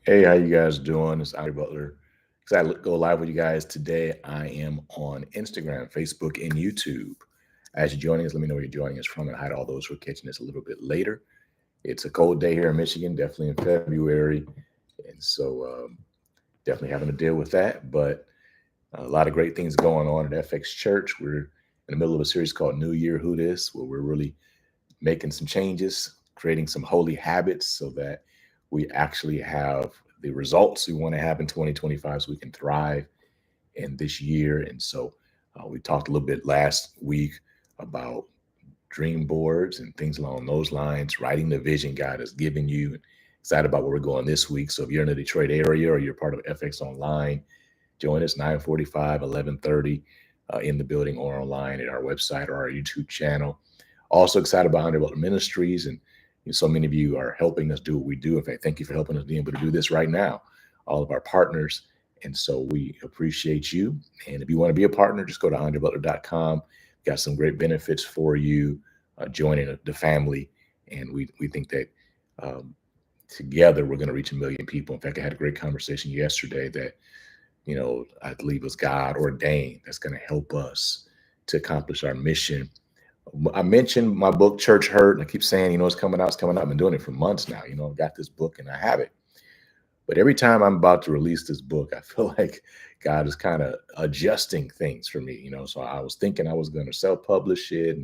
Hey, how you guys doing? It's Ari Butler. Excited to go live with you guys today. I am on Instagram, Facebook, and YouTube. As you're joining us, let me know where you're joining us from, and hi to all those who are catching this a little bit later. It's a cold day here in Michigan, definitely in February, and so definitely having to deal with that. But a lot of great things going on at FX Church. We're in the middle of a series called New Year Who Dis, where we're really making some changes, creating some holy habits so that we actually have the results we want to have in 2025 so we can thrive in this year. And so we talked a little bit last week about dream boards and things along those lines, writing the vision God has given you. And excited about where we're going this week. So if you're in the Detroit area or you're part of FX Online, join us 9:45, 11:30 in the building or online at our website or our YouTube channel. Also excited about 100 Ministries, and so many of you are helping us do what we do. In fact, thank you for helping us be able to do this right now. All of our partners, and so we appreciate you. And if you want to be a partner, just go to 100butler.com. Got some great benefits for you joining the family, and we think that um, together we're going to reach 1 million people. In fact, I had a great conversation yesterday that I believe was God ordained. That's going to help us to accomplish our mission. I mentioned my book, Church Hurt, and I keep saying, it's coming out, it's coming out. I've been doing it for months now. I've got this book and I have it. But every time I'm about to release this book, I feel like God is kind of adjusting things for me. So I was thinking I was going to self-publish it,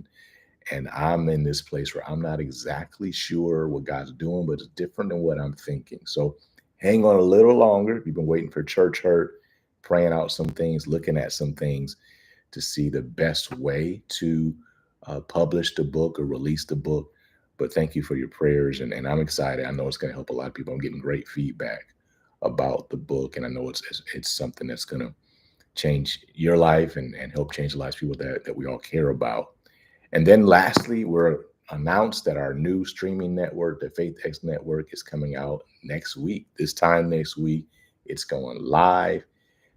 and I'm in this place where I'm not exactly sure what God's doing, but it's different than what I'm thinking. So hang on a little longer. You've been waiting for Church Hurt, praying out some things, looking at some things to see the best way to publish the book or release the book. But thank you for your prayers, and I'm excited. I know it's going to help a lot of people. I'm getting great feedback about the book, and I know it's something that's going to change your life and help change the lives of people that we all care about. And then lastly, we're announced that our new streaming network, the FaithX Network, is coming out next week. This time next week, it's going live.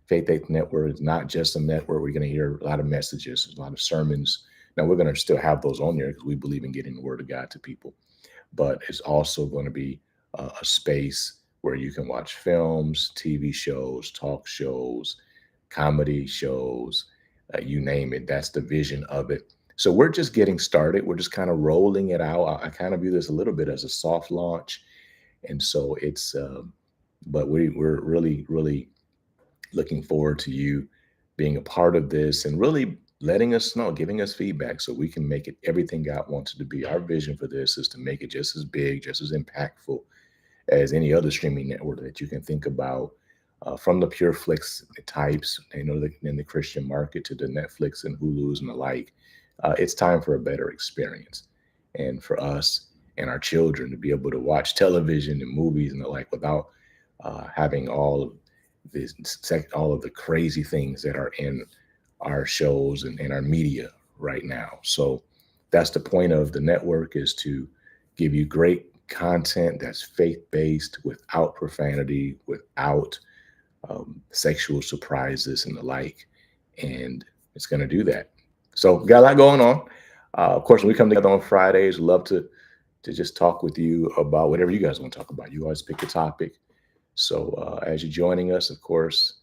FaithX Network is not just a network. We're going to hear a lot of messages, a lot of sermons. Now, we're going to still have those on there because we believe in getting the word of God to people. But it's also going to be a space where you can watch films, TV shows, talk shows, comedy shows, you name it. That's the vision of it. So we're just getting started. We're just kind of rolling it out. I kind of view this a little bit as a soft launch. And so but we're really, really looking forward to you being a part of this and really letting us know, giving us feedback so we can make it everything God wants it to be. Our vision for this is to make it just as big, just as impactful as any other streaming network that you can think about, from the pure flicks types, in the Christian market to the Netflix and Hulu's and the like. It's time for a better experience, and for us and our children to be able to watch television and movies and the like without having all of the crazy things that are in our shows and our media right now. So that's the point of the network, is to give you great content that's faith-based, without profanity, without sexual surprises and the like. And it's going to do that. So we got a lot going on. Of course, when we come together on Fridays, love to just talk with you about whatever you guys want to talk about. You always pick a topic. So as you're joining us, of course,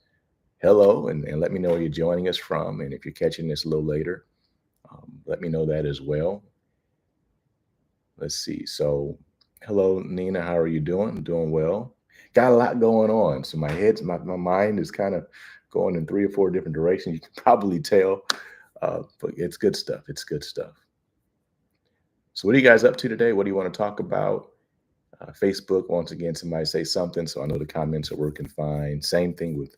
hello, and let me know where you're joining us from. And if you're catching this a little later, let me know that as well. Let's see. So, hello, Nina. How are you doing? Doing well. Got a lot going on. So my mind is kind of going in 3 or 4 different directions. You can probably tell, but it's good stuff. It's good stuff. So, what are you guys up to today? What do you want to talk about? Facebook, once again, somebody say something. So I know the comments are working fine. Same thing with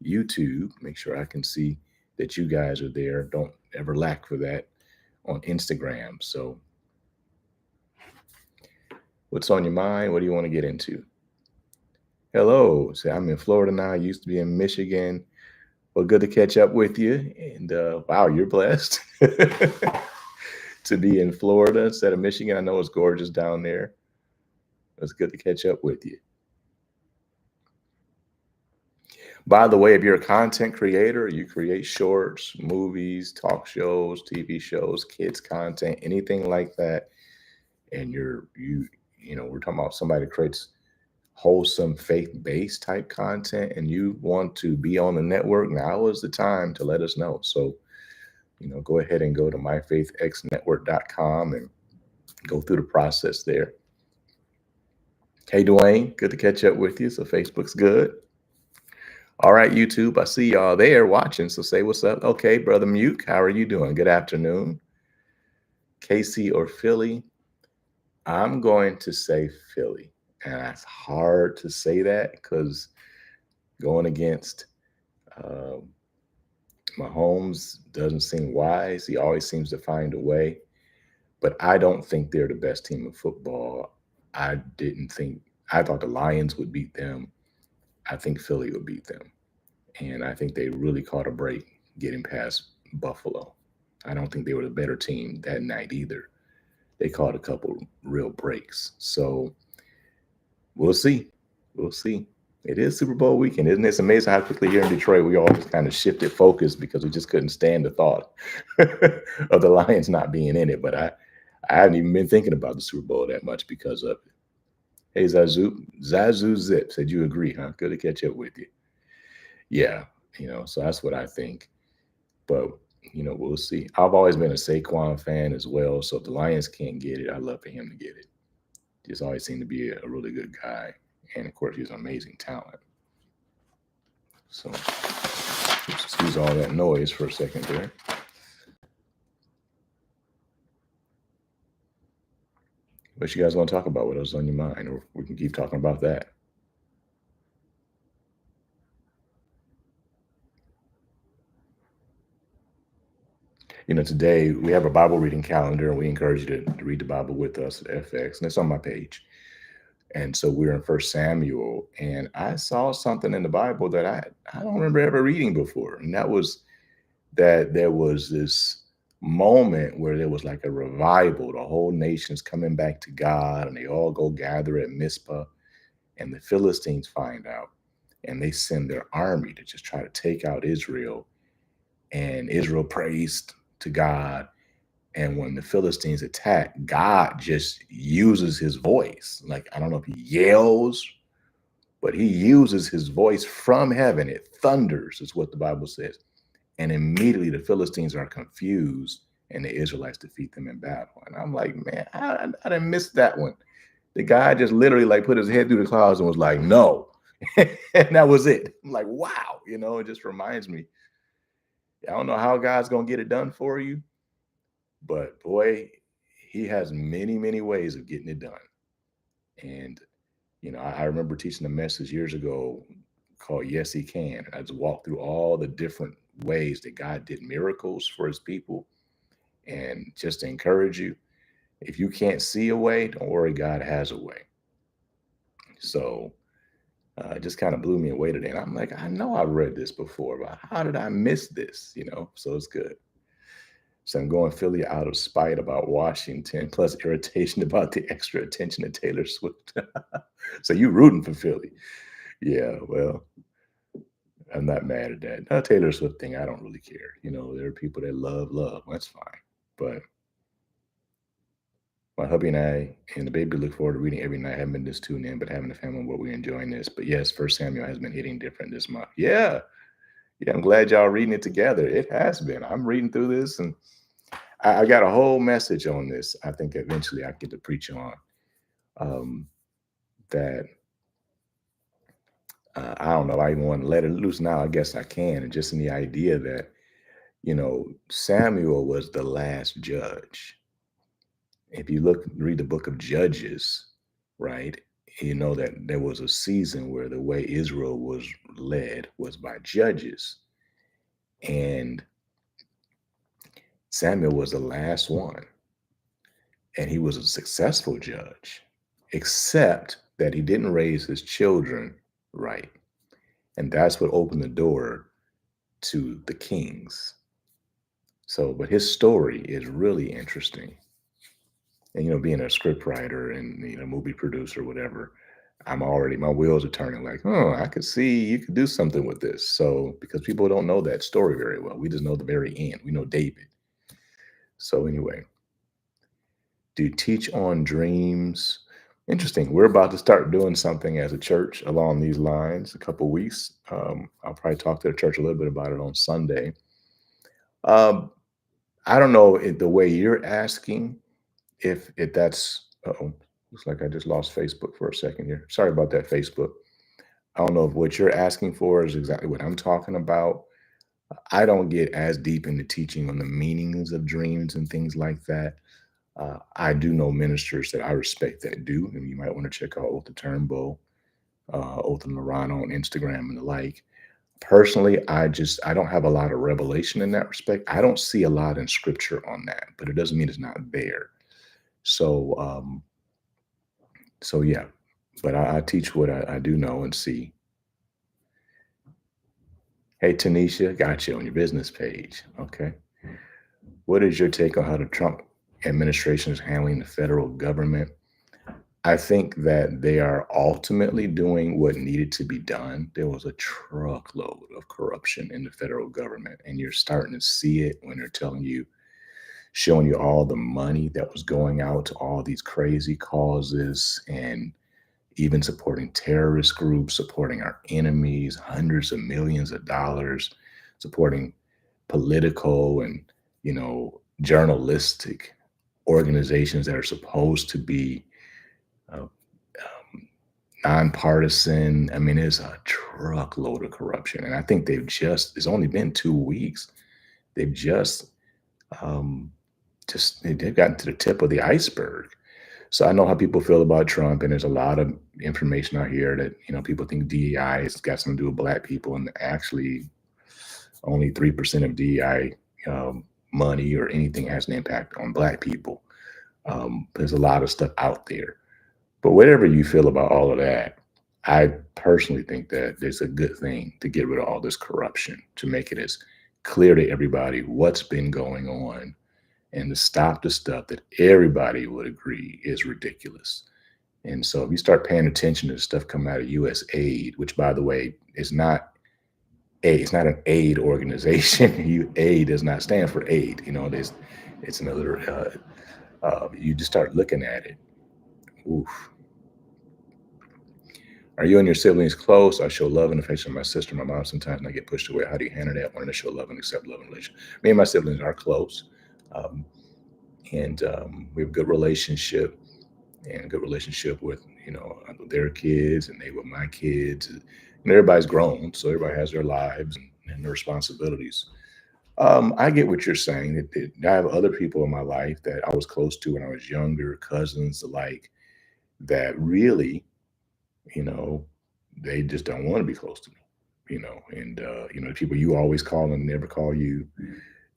YouTube. Make sure I can see that you guys are there. Don't ever lack for that on Instagram. So, what's on your mind? What do you want to get into? Hello. Say, I'm in Florida now. I used to be in Michigan. Well, good to catch up with you. And wow, you're blessed to be in Florida instead of Michigan. I know it's gorgeous down there. It's good to catch up with you. By the way, if you're a content creator, you create shorts, movies, talk shows, TV shows, kids content, anything like that, and we're talking about somebody that creates wholesome faith-based type content and you want to be on the network, now is the time to let us know. So, go ahead and go to myfaithxnetwork.com and go through the process there. Hey, Dwayne, good to catch up with you. So Facebook's good. All right, YouTube, I see y'all there watching. So say what's up. Okay, Brother Muke, how are you doing? Good afternoon. KC or Philly? I'm going to say Philly. And it's hard to say that because going against Mahomes doesn't seem wise. He always seems to find a way. But I don't think they're the best team of football. I thought the Lions would beat them. I think Philly would beat them. And I think they really caught a break getting past Buffalo. I don't think they were the better team that night either. They caught a couple real breaks. So we'll see. We'll see. It is Super Bowl weekend, isn't it? It's amazing how quickly here in Detroit we all just kind of shifted focus because we just couldn't stand the thought of the Lions not being in it. But I haven't even been thinking about the Super Bowl that much because of it. Hey, Zazu Zip said you agree, huh? Good to catch up with you. Yeah, so that's what I think. But, we'll see. I've always been a Saquon fan as well. So if the Lions can't get it, I'd love for him to get it. Just always seemed to be a really good guy. And of course, he's an amazing talent. So excuse all that noise for a second there. What you guys want to talk about? What else is on your mind? Or we can keep talking about that. Today we have a Bible reading calendar and we encourage you to read the Bible with us at FX. And it's on my page. And so we're in 1 Samuel, and I saw something in the Bible that I don't remember ever reading before. And that was that there was this moment where there was like a revival. The whole nation's coming back to God, and they all go gather at Mizpah, and the Philistines find out, and they send their army to just try to take out Israel. And Israel prays to God. And when the Philistines attack, God just uses his voice. Like, I don't know if he yells, but he uses his voice from heaven. It thunders, is what the Bible says. And immediately the Philistines are confused and the Israelites defeat them in battle. And I'm like, man, I didn't miss that one. The guy just literally like put his head through the clouds and was like, no. And that was it. I'm like, wow. It just reminds me. I don't know how God's going to get it done for you. But boy, he has many, many ways of getting it done. And, I remember teaching a message years ago called Yes, He Can. And I just walked through all the different ways that God did miracles for his people. And just to encourage you, if you can't see a way, don't worry, God has a way. So it just kind of blew me away today. And I'm like, I know I read this before, but how did I miss this? So it's good. So I'm going Philly out of spite about Washington, plus irritation about the extra attention to Taylor Swift. So you rooting for Philly. Yeah, well, I'm not mad at that. No, Taylor Swift thing, I don't really care. There are people that love. That's fine. But my hubby and I and the baby look forward to reading every night. I haven't been this tuned in, but having a family where we're enjoying this. But yes, 1 Samuel has been hitting different this month. Yeah, I'm glad y'all reading it together. It has been. I'm reading through this and I got a whole message on this. I think eventually I get to preach on that. I don't know. I even want to let it loose now. I guess I can. And just in the idea that, Samuel was the last judge. If you read the book of Judges, right, that there was a season where the way Israel was led was by judges. And Samuel was the last one. And he was a successful judge, except that he didn't raise his children right. And that's what opened the door to the kings. So, but his story is really interesting. And, being a script writer and, movie producer, whatever, my wheels are turning like, I could see you could do something with this. So, because people don't know that story very well, we just know the very end. We know David. So anyway, do you teach on dreams? Interesting. We're about to start doing something as a church along these lines. A couple weeks. I'll probably talk to the church a little bit about it on Sunday. Um, I don't know the way you're asking if that's. Oh, looks like I just lost Facebook for a second here. Sorry about that, Facebook. I don't know if what you're asking for is exactly what I'm talking about. I don't get as deep into teaching on the meanings of dreams and things like that. I do know ministers that I respect that do, and you might want to check out Otha Turnbull, Otha Lorana on Instagram and the like. Personally, I don't have a lot of revelation in that respect. I don't see a lot in scripture on that, but it doesn't mean it's not there. So so yeah, but I teach what I do know and see. Hey Tanisha, got you on your business page. Okay. What is your take on how the Trump administration is handling the federal government? I think that they are ultimately doing what needed to be done. There was a truckload of corruption in the federal government, and you're starting to see it when they're telling you, showing you all the money that was going out to all these crazy causes and even supporting terrorist groups, supporting our enemies, hundreds of millions of dollars, supporting political and, journalistic organizations that are supposed to be nonpartisan. I mean, it's a truckload of corruption. And I think it's only been 2 weeks. They've um, they've gotten to the tip of the iceberg. So I know how people feel about Trump, and there's a lot of information out here that, people think DEI has got something to do with black people, and actually only 3% of DEI money or anything has an impact on black people. There's a lot of stuff out there. But whatever you feel about all of that, I personally think that it's a good thing to get rid of all this corruption, to make it as clear to everybody what's been going on and to stop the stuff that everybody would agree is ridiculous. And so if you start paying attention to the stuff coming out of US aid, which by the way is not it's not an aid organization. Aid does not stand for aid. It's another you just start looking at it. Oof. Are you and your siblings close? I show love and affection to my sister, my mom sometimes, and I get pushed away. How do you handle that? Wanting to show love and accept love and relation. Me and my siblings are close, um, and we have a good relationship and a good relationship with their kids and they with my kids. And everybody's grown, so everybody has their lives and their responsibilities. I get what you're saying. I have other people in my life that I was close to when I was younger, cousins alike, that really you know, they just don't want to be close to me, and people you always call and never call you.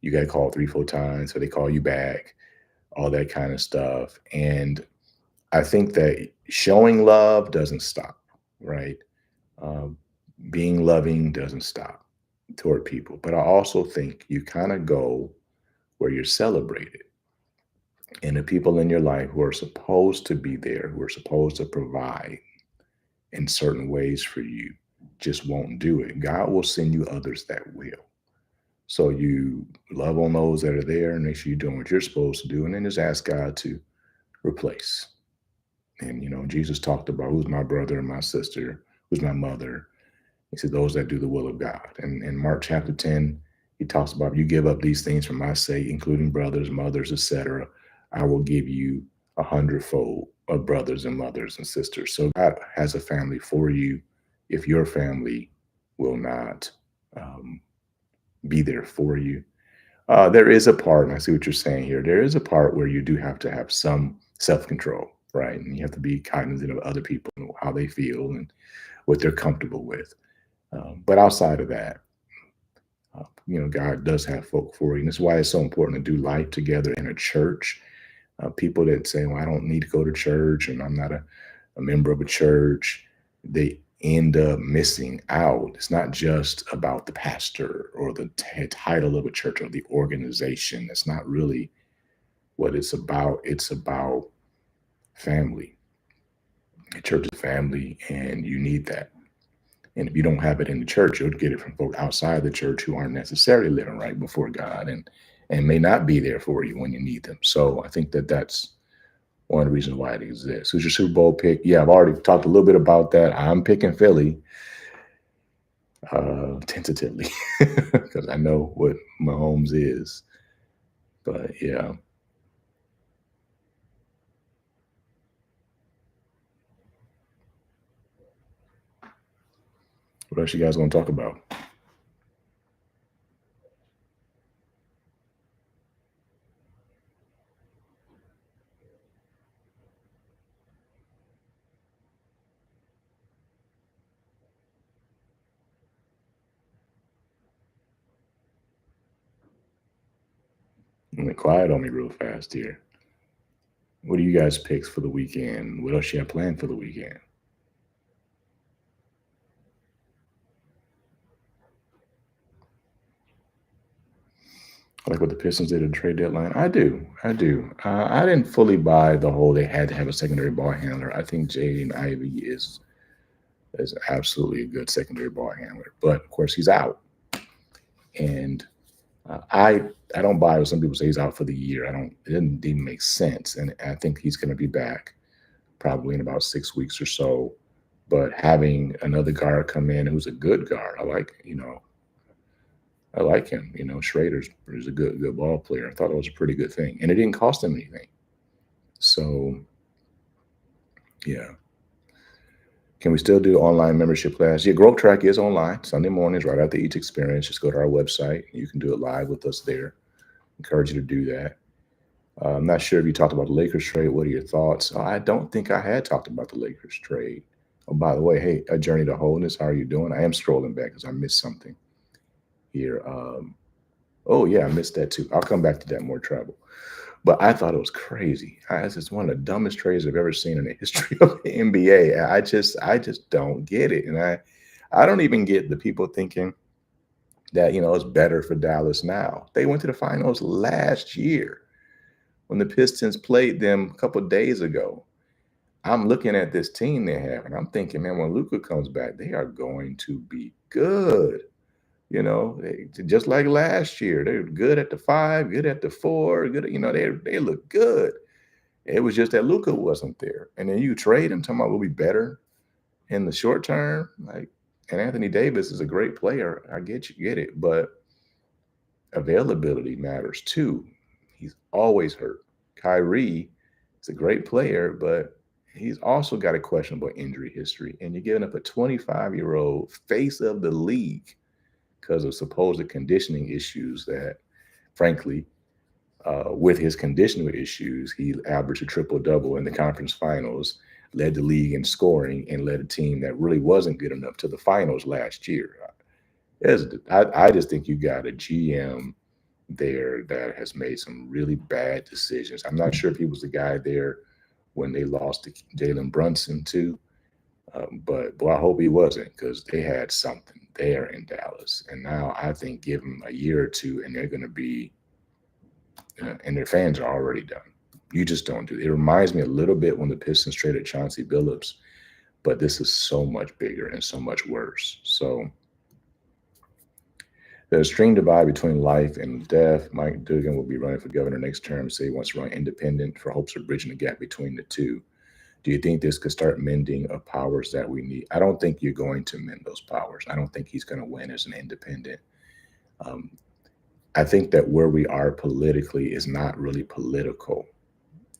You got called 3, 4 times, so they call you back, all that kind of stuff. And I think that showing love doesn't stop, right? Um, Being loving doesn't stop toward people. But I also think you kind of go where you're celebrated. And the people in your life who are supposed to be there, who are supposed to provide, in certain ways for you just won't do it. God will send you others that will. So you love on those that are there and make sure you're doing what you're supposed to do. And then just ask God to replace. And, Jesus talked about who's my brother and my sister, who's my mother. He said, those that do the will of God. And in Mark chapter 10, he talks about you give up these things for my sake, including brothers, mothers, etc. I will give you 100-fold of brothers and mothers and sisters. So God has a family for you if your family will not um, be there for you. There is a part, and I see what you're saying here. There is a part where you do have to have some self control, right? And you have to be cognizant of other people and how they feel and what they're comfortable with. But outside of that, God does have folk for you. And that's why it's so important to do life together in a church. People that say, well, I don't need to go to church and I'm not a member of a church, they end up missing out. It's not just about the pastor or the title of a church or the organization. That's not really what it's about. It's about family. The church is family, and you need that. And if you don't have it in the church, you'll get it from folk outside the church who aren't necessarily living right before God and may not be there for you when you need them. So I think that that's one of the reasons why it exists. Who's your Super Bowl pick? Yeah, I've already talked a little bit about that. I'm picking Philly tentatively because I know what Mahomes is. But yeah, what else you guys want to talk about? I'm quiet on me real fast here. What do you guys picks for the weekend? What else you have planned for the weekend? Like what the Pistons did at the trade deadline? I do. I do. I didn't fully buy the whole they had to have a secondary ball handler. I think Jaden Ivey is absolutely a good secondary ball handler, but of course he's out, and I don't buy what some people say he's out for the year. I don't. It doesn't even make sense, and I think he's going to be back probably in about 6 weeks or so. But having another guard come in who's a good guard, I like him. Schrader's is a good ball player. I thought it was a pretty good thing, and it didn't cost him anything. So yeah, can we still do online membership class? Yeah, Growth Track is online Sunday mornings right after each experience. Just go to our website. You can do it live with us there. Encourage you to do that. I'm not sure if you talked about the Lakers trade. What are your thoughts? I don't think I had talked about the Lakers trade. Oh, by the way, hey, A Journey to Wholeness, how are you doing? I am scrolling back because I missed something here. Oh, yeah, I missed that too. I'll come back to that more travel. But I thought it was crazy. It's one of the dumbest trades I've ever seen in the history of the NBA. I just don't get it. And I don't even get the people thinking that, it's better for Dallas now. They went to the finals last year when the Pistons played them a couple of days ago. I'm looking at this team they have, and I'm thinking, man, when Luka comes back, they are going to be good. Just like last year, they were good at the five, good at the four, good. They look good. It was just that Luka wasn't there, and then you trade him, talking about will be better in the short term. Like, and Anthony Davis is a great player. I get it, but availability matters too. He's always hurt. Kyrie is a great player, but he's also got a questionable injury history. And you're giving up a 25-year-old face of the league because of supposed conditioning issues that, frankly, with his conditioning issues, he averaged a triple double in the conference finals, led the league in scoring, and led a team that really wasn't good enough to the finals last year. I just think you got a GM there that has made some really bad decisions. I'm not sure if he was the guy there when they lost to Jalen Brunson too, but boy, I hope he wasn't because they had something there in Dallas. And now I think give them a year or two, and they're going to be, and their fans are already done. You just don't do it. It reminds me a little bit when the Pistons traded Chauncey Billups, but this is so much bigger and so much worse. So the extreme divide between life and death. Mike Duggan will be running for governor next term. Say he wants to run independent for hopes of bridging the gap between the two. Do you think this could start mending of powers that we need? I don't think you're going to mend those powers. I don't think he's going to win as an independent. Um, I think that where we are politically is not really political.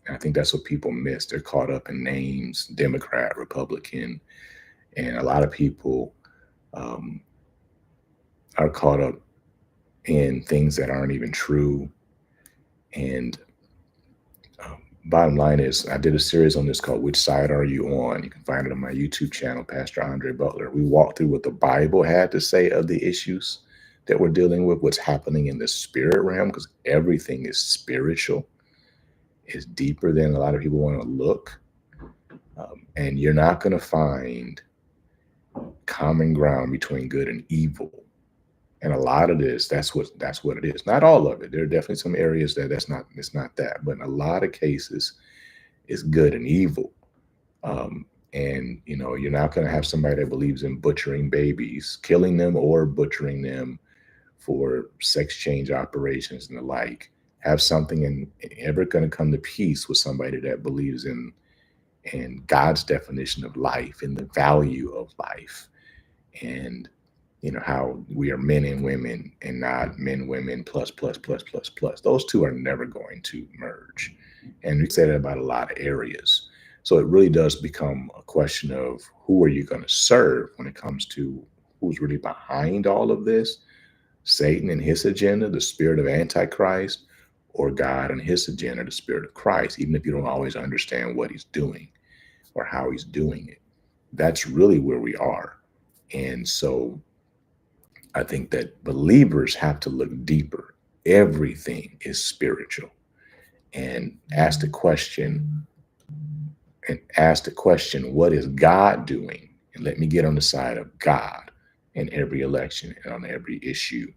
I think that's what people miss. They're caught up in names, Democrat, Republican, and a lot of people um, are caught up in things that aren't even true. And bottom line is, I did a series on this called "Which Side Are You On?" You can find it on my YouTube channel, Pastor Andre Butler. We walked through what the Bible had to say of the issues that we're dealing with, what's happening in the spirit realm, because everything is spiritual. It's deeper than a lot of people want to look. And you're not going to find common ground between good and evil. And a lot of this, that's what it is. Not all of it. There are definitely some areas that it's not that, but in a lot of cases, it's good and evil. And you're not going to have somebody that believes in butchering babies, killing them or butchering them for sex change operations and the like, have something and ever going to come to peace with somebody that believes in God's definition of life and the value of life, and how we are men and women and not men, women, plus, plus, plus, plus, plus. Those two are never going to merge. And we say that about a lot of areas. So it really does become a question of who are you going to serve when it comes to who's really behind all of this: Satan and his agenda, the spirit of Antichrist, or God and his agenda, the spirit of Christ, even if you don't always understand what he's doing or how he's doing it. That's really where we are. And so I think that believers have to look deeper. Everything is spiritual. And ask the question, what is God doing? And let me get on the side of God in every election and on every issue.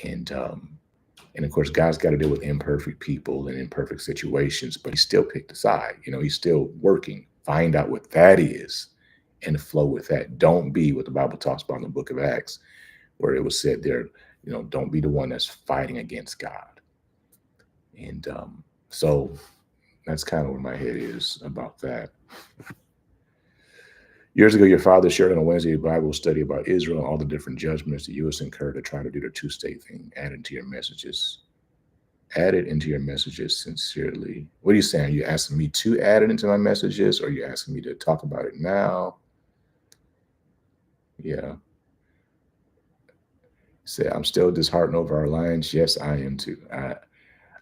And of course, God's got to deal with imperfect people and imperfect situations, but he still picked a side. He's still working. Find out what that is and flow with that. Don't be what the Bible talks about in the book of Acts, where it was said there, don't be the one that's fighting against God. And so that's kind of where my head is about that. Years ago, your father shared on a Wednesday Bible study about Israel and all the different judgments the U.S. incurred to try to do the two-state thing. Add it into your messages. Add it into your messages sincerely. What are you saying? Are you asking me to add it into my messages, or are you asking me to talk about it now? Yeah. Say, I'm still disheartened over our alliance. Yes, I am too.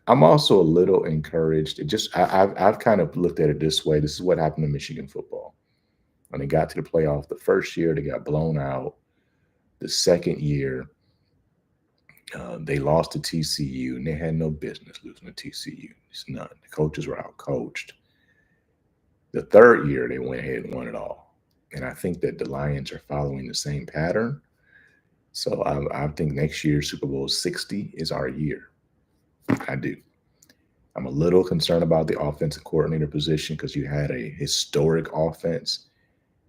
I'm also a little encouraged. I've kind of looked at it this way. This is what happened to Michigan football. When they got to the playoff, the first year they got blown out. The second year, they lost to TCU, and they had no business losing to TCU. It's none. The coaches were out coached. The third year, they went ahead and won it all. And I think that the Lions are following the same pattern. So I think next year, Super Bowl 60 is our year. I do. I'm a little concerned about the offensive coordinator position because you had a historic offense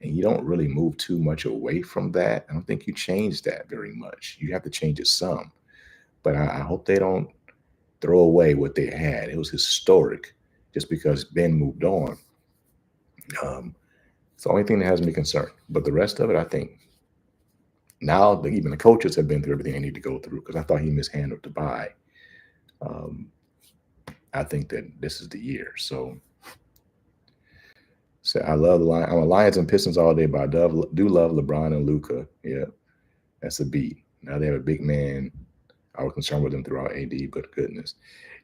and you don't really move too much away from that. I don't think you change that very much. You have to change it some. But I hope they don't throw away what they had. It was historic just because Ben moved on. It's the only thing that has me concerned. But the rest of it, I think now even the coaches have been through everything they need to go through because I thought he mishandled the bye. I think that this is the year. So I love the Lions. I'm a Lions and Pistons all day, but I do love LeBron and Luka. Yeah, that's a beat. Now they have a big man. I was concerned with them throughout AD, but goodness.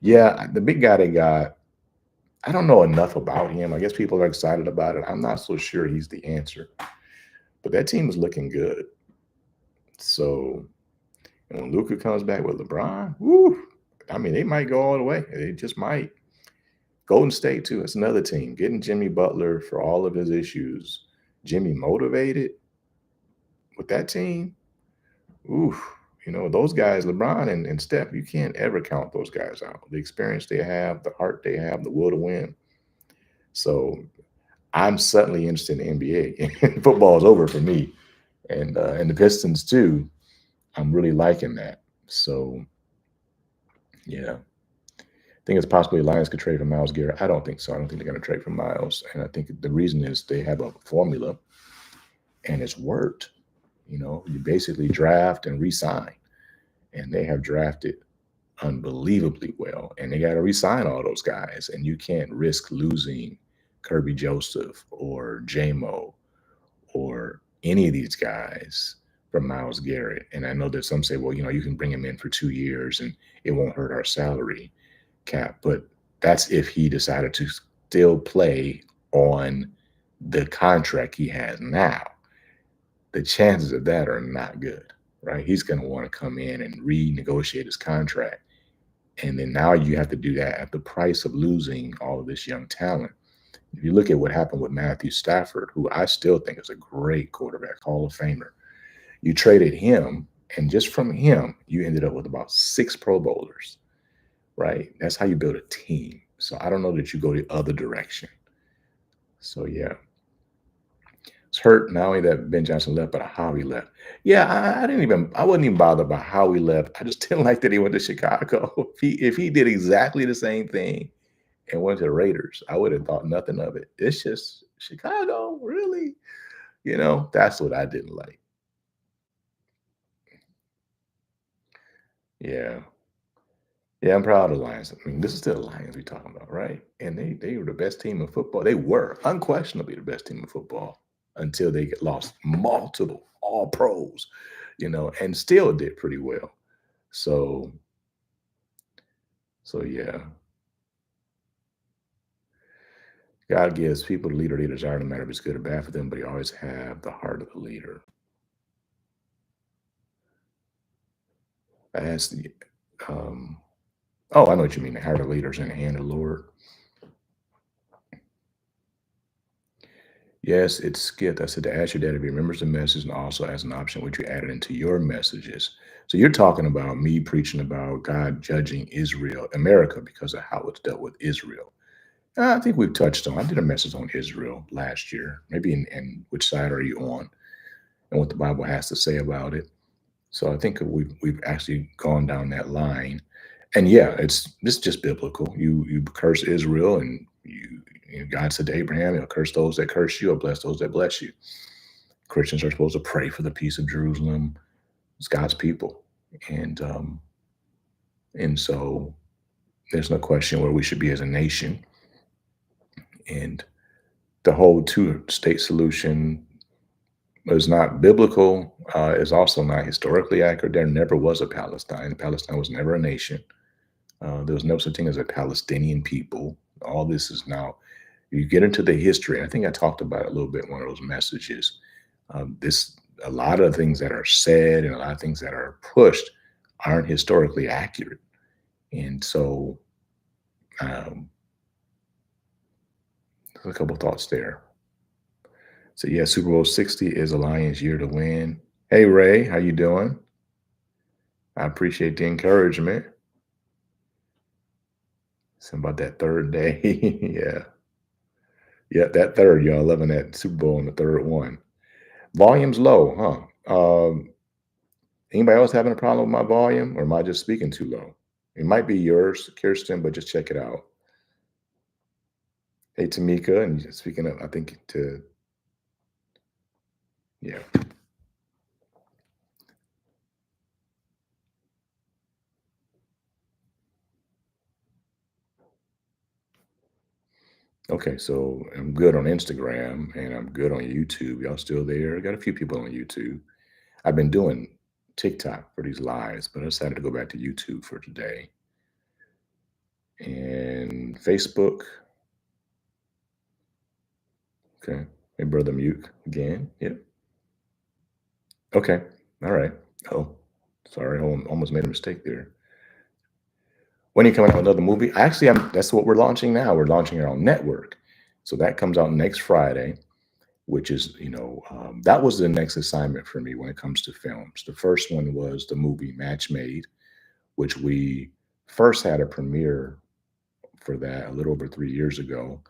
Yeah, the big guy they got, I don't know enough about him. I guess people are excited about it. I'm not so sure he's the answer. But that team is looking good. So and when Luka comes back with LeBron, woo, I mean, they might go all the way. They just might. Golden State, too. It's another team. Getting Jimmy Butler for all of his issues. Jimmy motivated with that team. Oof. Those guys, LeBron and Steph, you can't ever count those guys out. The experience they have, the heart they have, the will to win. So I'm suddenly interested in the NBA. Football is over for me. And the Pistons, too. I'm really liking that. So, yeah. I think it's possibly Lions could trade for Myles Garrett. I don't think so. I don't think they're going to trade for Myles. And I think the reason is they have a formula and it's worked. You basically draft and re-sign. And they have drafted unbelievably well. And they got to re-sign all those guys. And you can't risk losing Kirby Joseph or J-Mo or any of these guys from Myles Garrett. And I know that some say, well, you can bring him in for 2 years and it won't hurt our salary cap. But that's if he decided to still play on the contract he has now. The chances of that are not good, right? He's going to want to come in and renegotiate his contract. And then now you have to do that at the price of losing all of this young talent. If you look at what happened with Matthew Stafford, who I still think is a great quarterback, Hall of Famer, you traded him, and just from him, you ended up with about 6 Pro Bowlers, right? That's how you build a team. So I don't know that you go the other direction. So, yeah. As hurt not only that Ben Johnson left, but how he left. Yeah, I wasn't even bothered by how he left. I just didn't like that he went to Chicago. If he did exactly the same thing and went to the Raiders, I would have thought nothing of it. It's just Chicago, really? That's what I didn't like. Yeah. Yeah, I'm proud of the Lions. I mean, this is still the Lions we're talking about, right? And they were the best team in football. They were unquestionably the best team in football until they get lost multiple all pros, and still did pretty well. So yeah, God gives people the leader they desire, no matter if it's good or bad for them, but he always have the heart of the leader. I asked the um oh, I know what you mean. The heart of the leaders in the hand of the Lord. Yes, it's skipped. I said to ask your dad if he remembers the message and also as an option which you added into your messages. So you're talking about me preaching about God judging Israel, America, because of how it's dealt with Israel. I think we've touched on. I did a message on Israel last year, maybe in which side are you on, and what the Bible has to say about it. So I think we've actually gone down that line, and yeah, it's just biblical. You curse Israel, and God said to Abraham, "He'll curse those that curse you, or bless those that bless you." Christians are supposed to pray for the peace of Jerusalem. It's God's people, and so there's no question where we should be as a nation. And the whole two-state solution is not biblical. Is also not historically accurate. There never was a Palestine. Palestine was never a nation. There was no such thing as a Palestinian people. All this is now. You get into the history. I think I talked about it a little bit in one of those messages. This a lot of things that are said and a lot of things that are pushed aren't historically accurate, and so um, there's a couple thoughts there. So yeah, Super Bowl 60 is a Lions year to win. Hey Ray, how you doing? I appreciate the encouragement. Something about that third day. Yeah. Yeah, that third, y'all loving that Super Bowl in the third one. Volume's low, huh? Anybody else having a problem with my volume, or am I just speaking too low? It might be yours, Kirsten, but just check it out. Hey, Tamika, and speaking of, I think to, yeah. Okay, so I'm good on Instagram and I'm good on YouTube. Y'all still there? I got a few people on YouTube. I've been doing TikTok for these lives, but I decided to go back to YouTube for today. And Facebook. Okay. Hey, Brother Mute again. Yep. Okay. All right. Oh, sorry. I almost made a mistake there. When are you coming out with another movie? Actually, that's what we're launching now. We're launching our own network. So that comes out next Friday, which is, that was the next assignment for me when it comes to films. The first one was the movie Match Made, which we first had a premiere for that a little over 3 years ago.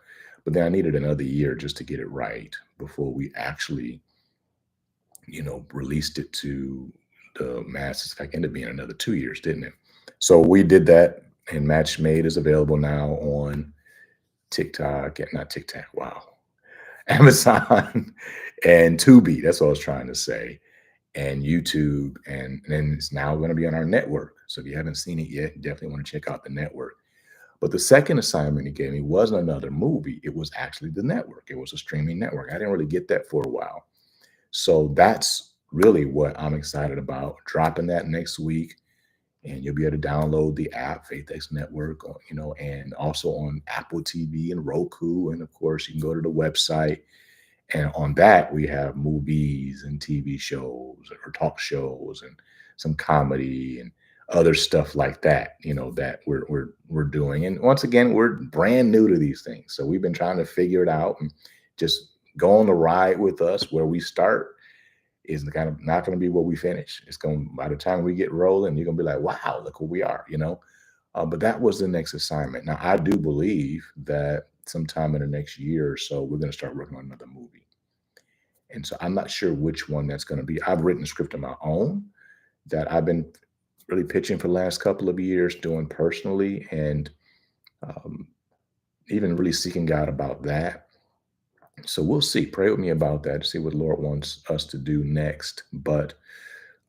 But then I needed another year just to get it right before we actually, released it to the masses. In fact, ended up being another 2 years, didn't it? So we did that, and Match Made is available now on TikTok, not TikTok, wow, Amazon and Tubi. That's what I was trying to say, and YouTube, and then it's now going to be on our network. So if you haven't seen it yet, you definitely want to check out the network. But the second assignment he gave me wasn't another movie. It was actually the network. It was a streaming network. I didn't really get that for a while. So that's really what I'm excited about. Dropping that next week. And you'll be able to download the app, FaithX Network, and also on Apple TV and Roku. And of course, you can go to the website. And on that, we have movies and TV shows or talk shows and some comedy and other stuff like that, that we're doing. And once again, we're brand new to these things. So we've been trying to figure it out and just go on the ride with us. Where we start is kind of not going to be where we finish. It's going, by the time we get rolling, you're going to be like, wow, look where we are. But that was the next assignment. Now, I do believe that sometime in the next year or so, we're going to start working on another movie. And so I'm not sure which one that's going to be. I've written a script of my own that I've been really pitching for the last couple of years, doing personally, and um, even really seeking God about that. So we'll see. Pray with me about that to see what the Lord wants us to do next. But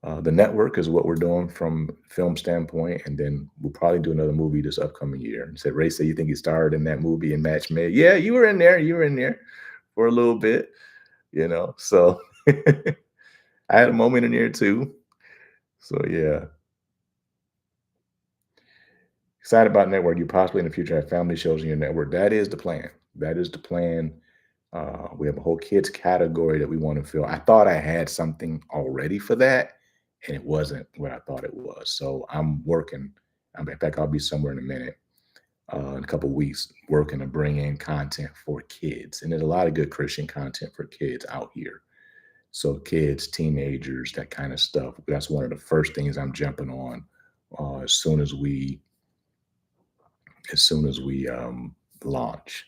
the network is what we're doing from film standpoint, and then we'll probably do another movie this upcoming year. And said, Ray, say you think he starred in that movie in Match Made? Yeah, you were in there. You were in there for a little bit, you know. So I had a moment in there too. So yeah, excited about network. You possibly in the future have family shows in your network. That is the plan. That is the plan. We have a whole kids category that we want to fill. I thought I had something already for that, and it wasn't what I thought it was. So I'm working. In fact, I'll be somewhere in a minute, in a couple of weeks, working to bring in content for kids. And there's a lot of good Christian content for kids out here. So kids, teenagers, that kind of stuff. That's one of the first things I'm jumping on as soon as we launch.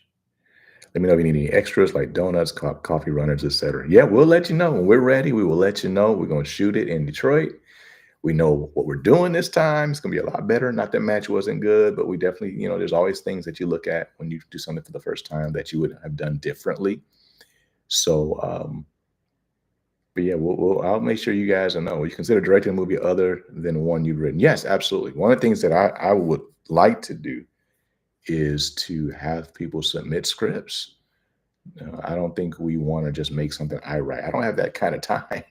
Let me know if you need any extras like donuts, coffee runners, etc. Yeah, we'll let you know when we're ready. We will let you know. We're going to shoot it in Detroit. We know what we're doing this time. It's going to be a lot better. Not that Match wasn't good, but we definitely, there's always things that you look at when you do something for the first time that you would have done differently. So, but yeah, I'll make sure you guys know. You consider directing a movie other than one you've written? Yes, absolutely. One of the things that I would like to do is to have people submit scripts. I don't think we want to just make something I write. I don't have that kind of time.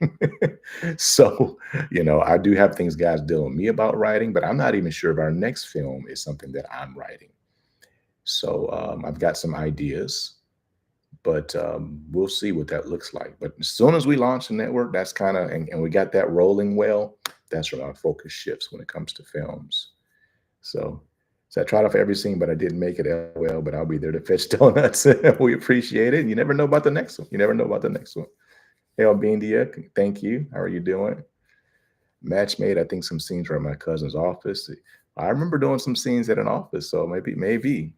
So, I do have things guys deal with me about writing, but I'm not even sure if our next film is something that I'm writing. So I've got some ideas, but we'll see what that looks like. But as soon as we launch the network, that's kind of, and we got that rolling well, that's where our focus shifts when it comes to films. So I tried out for every scene, but I didn't make it well. But I'll be there to fetch donuts. We appreciate it. And you never know about the next one. You never know about the next one. Hey, Albindia, thank you. How are you doing? Match made, I think, some scenes were at my cousin's office. I remember doing some scenes at an office, so maybe.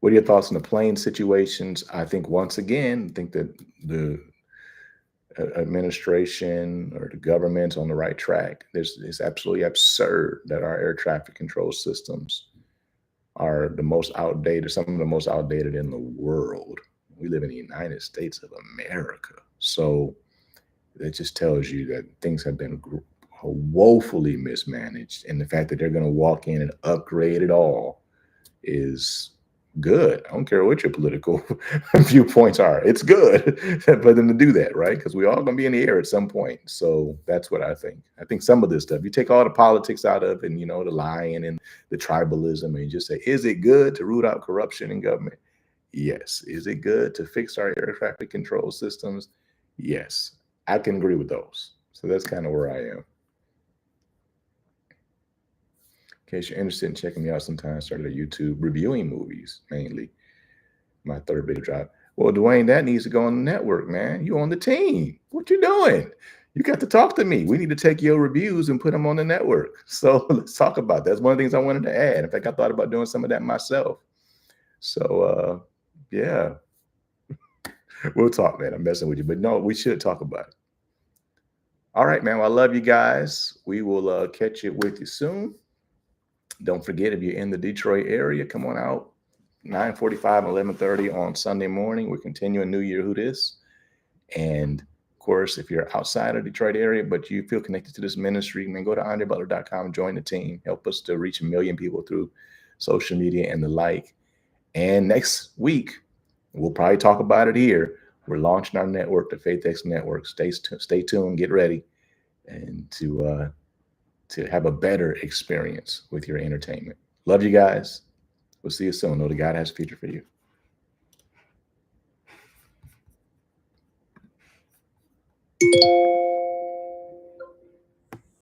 What are your thoughts on the plane situations? I think once again, I think that the administration or the government's on the right track. It's absolutely absurd that our air traffic control systems are the most outdated, some of the most outdated in the world. We live in the United States of America. So it just tells you that things have been woefully mismanaged. And the fact that they're going to walk in and upgrade it all is good. I don't care what your political viewpoints are. It's good for them to do that, right? Because we're all going to be in the air at some point. So that's what I think. I think some of this stuff, you take all the politics out of it, and, the lying and the tribalism, and you just say, is it good to root out corruption in government? Yes. Is it good to fix our air traffic control systems? Yes. I can agree with those. So that's kind of where I am. In case you're interested in checking me out sometime, I started a YouTube reviewing movies, mainly. My third big drive. Well, Dwayne, that needs to go on the network, man. You on the team. What you doing? You got to talk to me. We need to take your reviews and put them on the network. So let's talk about that. That's one of the things I wanted to add. In fact, I thought about doing some of that myself. So, yeah. We'll talk, man. I'm messing with you. But no, we should talk about it. All right, man. Well, I love you guys. We will catch it with you soon. Don't forget, if you're in the Detroit area, come on out. 9:45 and 11:30 on Sunday morning. We're continuing New Year Who Dis. And of course, if you're outside of Detroit area, but you feel connected to this ministry, man, go to AndreButler.com, join the team, help us to reach 1 million people through social media and the like. And next week, we'll probably talk about it here. We're launching our network, the FaithX Network. Stay tuned, get ready, and to have a better experience with your entertainment. Love you guys. We'll see you soon. Know that God has a future for you.